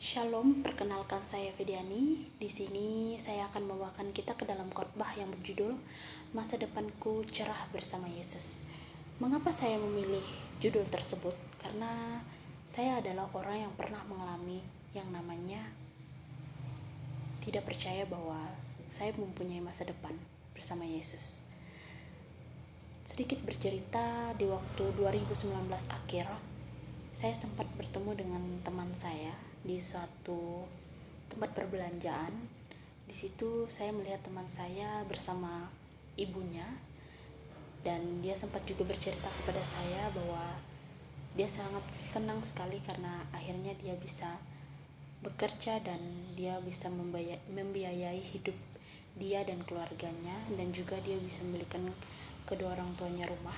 Shalom, perkenalkan saya Fidiani. Di sini saya akan membawakan kita ke dalam khotbah yang berjudul Masa Depanku Cerah Bersama Yesus. Mengapa saya memilih judul tersebut? Karena saya adalah orang yang pernah mengalami yang namanya tidak percaya bahwa saya mempunyai masa depan bersama Yesus. Sedikit bercerita, di waktu 2019 akhir, saya sempat bertemu dengan teman saya di suatu tempat perbelanjaan. Di situ saya melihat teman saya bersama ibunya, dan dia sempat juga bercerita kepada saya bahwa dia sangat senang sekali karena akhirnya dia bisa bekerja dan dia bisa membiayai hidup dia dan keluarganya, dan juga dia bisa membelikan kedua orang tuanya rumah.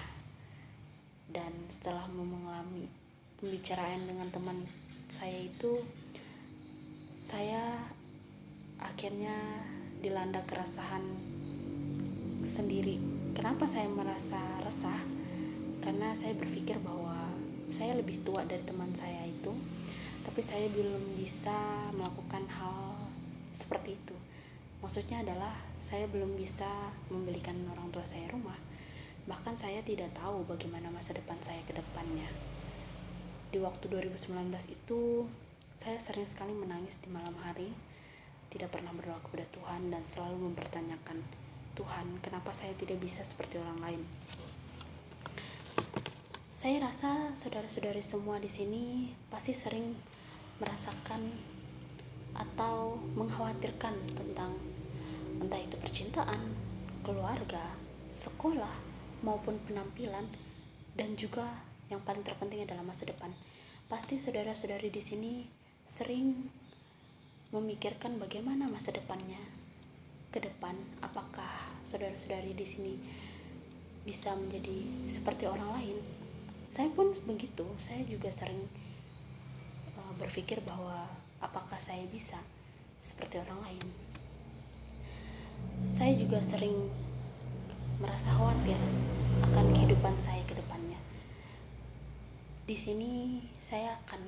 Dan setelah mengalami pembicaraan dengan teman saya itu, saya akhirnya dilanda keresahan sendiri. Kenapa saya merasa resah? Karena saya berpikir bahwa saya lebih tua dari teman saya itu, tapi saya belum bisa melakukan hal seperti itu. Maksudnya adalah saya belum bisa membelikan orang tua saya rumah. Bahkan saya tidak tahu bagaimana masa depan saya ke depannya. Di waktu 2019 itu, saya sering sekali menangis di malam hari, tidak pernah berdoa kepada Tuhan, dan selalu mempertanyakan, Tuhan, kenapa saya tidak bisa seperti orang lain? Saya rasa saudara-saudari semua di sini pasti sering merasakan atau mengkhawatirkan tentang entah itu percintaan, keluarga, sekolah, maupun penampilan, dan juga yang paling terpenting adalah masa depan. Pasti saudara-saudari di sini sering memikirkan bagaimana masa depannya ke depan. Apakah saudara-saudari di sini bisa menjadi seperti orang lain? Saya pun begitu. Saya juga sering berpikir bahwa apakah saya bisa seperti orang lain. Saya juga sering merasa khawatir akan kehidupan saya ke depannya. Di sini saya akan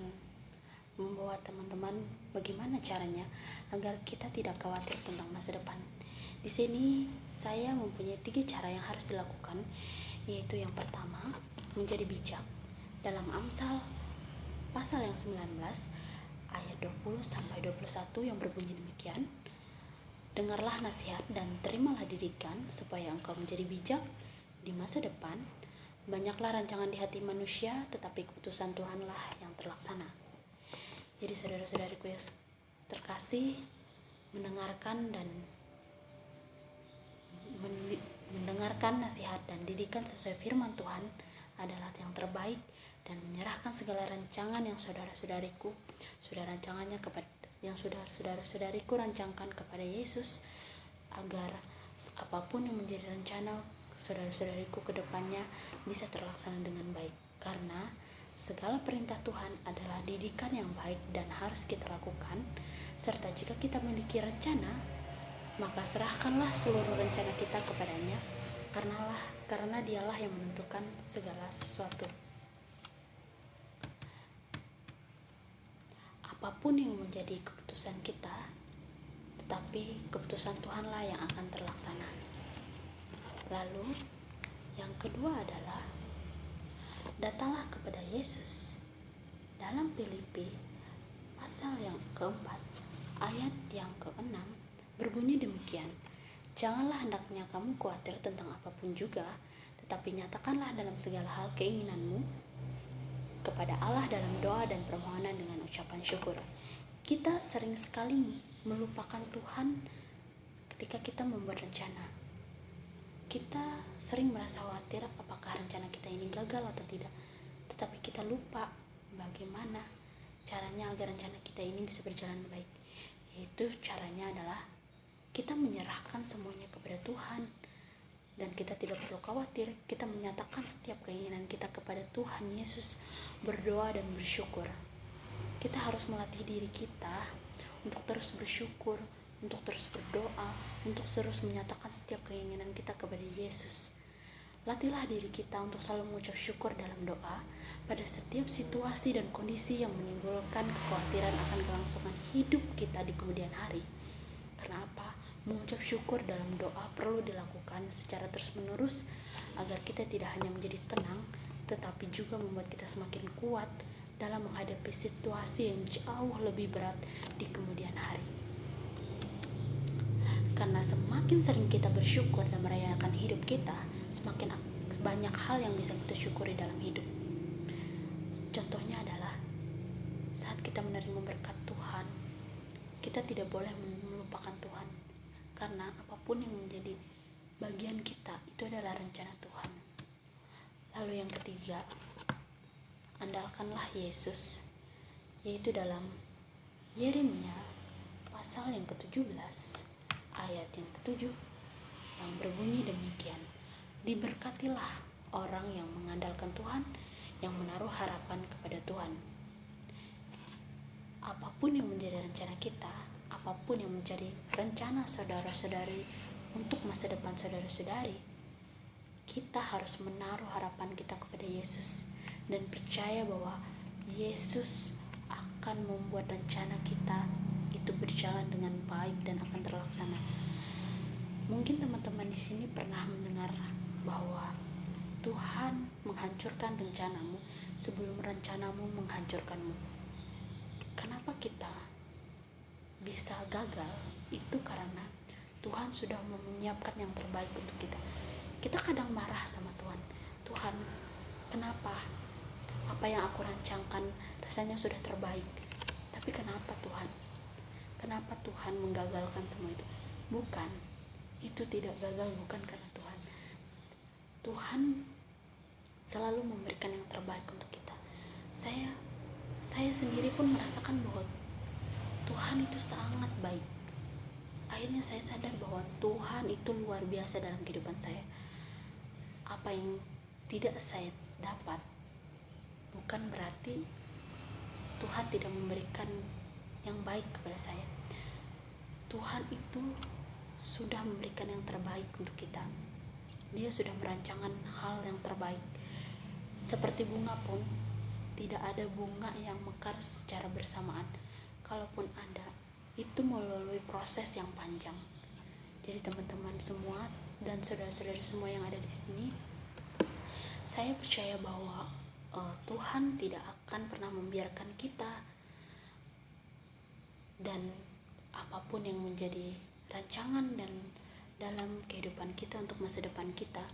membawa teman-teman bagaimana caranya agar kita tidak khawatir tentang masa depan. Di sini saya mempunyai 3 cara yang harus dilakukan, yaitu yang pertama, menjadi bijak. Dalam Amsal pasal yang 19 ayat 20 sampai 21 yang berbunyi demikian, dengarlah nasihat dan terimalah didikan supaya engkau menjadi bijak di masa depan. Banyaklah rancangan di hati manusia, tetapi keputusan Tuhanlah yang terlaksana. Jadi saudara-saudariku yang terkasih, mendengarkan nasihat dan didikan sesuai firman Tuhan adalah yang terbaik, dan menyerahkan segala rancangan yang saudara-saudariku rancangkan kepada Yesus, agar apapun yang menjadi rencana saudara-saudariku ke depannya bisa terlaksana dengan baik. Karena segala perintah Tuhan adalah didikan yang baik dan harus kita lakukan. Serta jika kita memiliki rencana, maka serahkanlah seluruh rencana kita kepadanya, karena dialah yang menentukan segala sesuatu. Apapun yang menjadi keputusan kita, tetapi keputusan Tuhanlah yang akan terlaksana. Lalu yang kedua adalah datanglah kepada Yesus. Dalam Filipi pasal yang keempat ayat yang keenam berbunyi demikian, janganlah hendaknya kamu khawatir tentang apapun juga, tetapi nyatakanlah dalam segala hal keinginanmu kepada Allah dalam doa dan permohonan dengan ucapan syukur. Kita sering sekali melupakan Tuhan ketika kita membuat rencana. Kita sering merasa khawatir apakah rencana kita ini gagal atau tidak, tetapi kita lupa bagaimana caranya agar rencana kita ini bisa berjalan baik. Yaitu caranya adalah kita menyerahkan semuanya kepada Tuhan, dan kita tidak perlu khawatir. Kita menyatakan setiap keinginan kita kepada Tuhan Yesus, berdoa dan bersyukur. Kita harus melatih diri kita untuk terus bersyukur, untuk terus berdoa, untuk terus menyatakan setiap keinginan kita kepada Yesus. Latihlah diri kita untuk selalu mengucap syukur dalam doa pada setiap situasi dan kondisi yang menimbulkan kekhawatiran akan kelangsungan hidup kita di kemudian hari. Karena apa? Mengucap syukur dalam doa perlu dilakukan secara terus-menerus agar kita tidak hanya menjadi tenang, tetapi juga membuat kita semakin kuat dalam menghadapi situasi yang jauh lebih berat di kemudian hari. Karena semakin sering kita bersyukur dan merayakan hidup kita, semakin banyak hal yang bisa kita syukuri dalam hidup. Contohnya adalah saat kita menerima berkat Tuhan, kita tidak boleh melupakan Tuhan. Karena apapun yang menjadi bagian kita, itu adalah rencana Tuhan. Lalu yang ketiga, andalkanlah Yesus, yaitu dalam Yeremia pasal yang ke-17 ayat yang ke-7 yang berbunyi demikian, diberkatilah orang yang mengandalkan Tuhan, yang menaruh harapan kepada Tuhan. Apapun yang menjadi rencana kita, apapun yang menjadi rencana saudara-saudari untuk masa depan saudara-saudari, kita harus menaruh harapan kita kepada Yesus dan percaya bahwa Yesus akan membuat rencana kita itu berjalan dengan baik dan akan terlaksana. Mungkin teman-teman di sini pernah mendengar bahwa Tuhan menghancurkan rencanamu sebelum rencanamu menghancurkanmu. Kenapa kita bisa gagal? Itu karena Tuhan sudah menyiapkan yang terbaik untuk kita. Kita kadang marah sama Tuhan. Tuhan, kenapa? Apa yang aku rancangkan rasanya sudah terbaik. Tapi kenapa Tuhan? Kenapa Tuhan menggagalkan semua itu? Bukan. Itu tidak gagal bukan karena Tuhan. Tuhan selalu memberikan yang terbaik untuk kita. Saya sendiri pun merasakan bahwa Tuhan itu sangat baik. Akhirnya saya sadar bahwa Tuhan itu luar biasa dalam kehidupan saya. Apa yang tidak saya dapat bukan berarti Tuhan tidak memberikan yang baik kepada saya. Tuhan itu sudah memberikan yang terbaik untuk kita. Dia sudah merancangkan hal yang terbaik. Seperti bunga pun, tidak ada bunga yang mekar secara bersamaan. Kalaupun ada, itu melalui proses yang panjang. Jadi teman-teman semua dan saudara-saudara semua yang ada di sini, saya percaya bahwa Tuhan tidak akan pernah membiarkan kita, dan apapun yang menjadi rancangan dan dalam kehidupan kita untuk masa depan kita,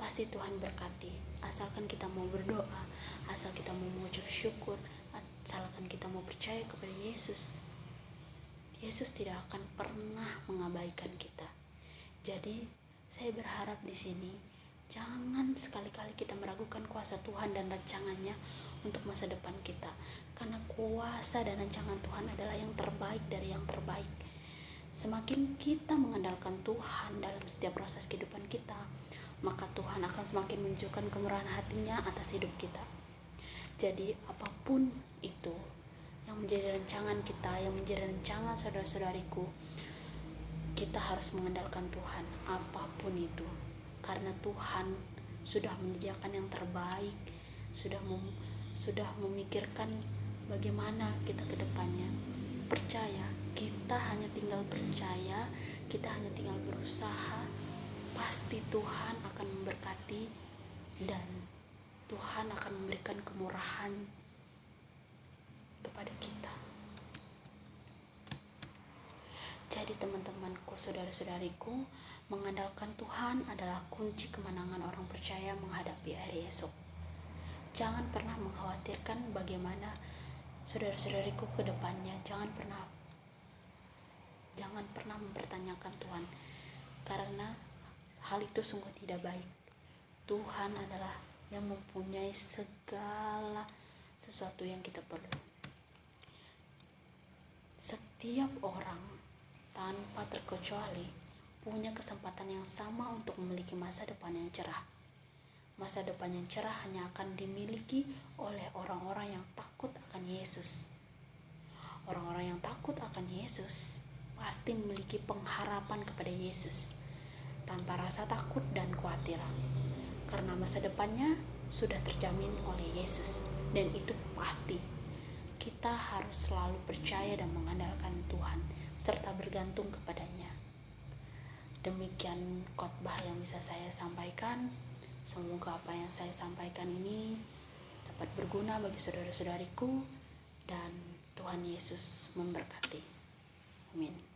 pasti Tuhan berkati. Asalkan kita mau berdoa, asal kita mau mengucap syukur, asalkan kita mau percaya kepada Yesus. Yesus tidak akan pernah mengabaikan kita. Jadi saya berharap di sini jangan sekali-kali kita meragukan kuasa Tuhan dan rancangannya untuk masa depan kita. Karena kuasa dan rancangan Tuhan adalah yang terbaik dari yang terbaik. Semakin kita mengandalkan Tuhan dalam setiap proses kehidupan kita, maka Tuhan akan semakin menunjukkan kemurahan hatinya atas hidup kita. Jadi apapun itu yang menjadi rancangan kita, yang menjadi rancangan saudara-saudariku, kita harus mengandalkan Tuhan apapun itu. Karena Tuhan sudah menyediakan yang terbaik, sudah memikirkan bagaimana kita ke depannya. Percaya, kita hanya tinggal percaya, kita hanya tinggal berusaha. Pasti Tuhan akan memberkati dan Tuhan akan memberikan kemurahan kepada kita. Jadi teman-temanku, saudara-saudariku, mengandalkan Tuhan adalah kunci kemenangan orang percaya menghadapi hari esok. Jangan pernah mengkhawatirkan bagaimana saudara-saudariku ke depannya. Jangan pernah mempertanyakan Tuhan, karena hal itu sungguh tidak baik. Tuhan adalah yang mempunyai segala sesuatu yang kita perlu. Setiap orang tanpa terkecuali punya kesempatan yang sama untuk memiliki masa depan yang cerah. Masa depan yang cerah hanya akan dimiliki oleh orang-orang yang takut akan Yesus. Orang-orang yang takut akan Yesus pasti memiliki pengharapan kepada Yesus tanpa rasa takut dan khawatir. karena masa depannya sudah terjamin oleh Yesus, dan itu pasti. Kita harus selalu percaya dan mengandalkan Tuhan serta bergantung kepadanya. Demikian khotbah yang bisa saya sampaikan. Semoga apa yang saya sampaikan ini dapat berguna bagi saudara-saudariku, dan Tuhan Yesus memberkati. Amin.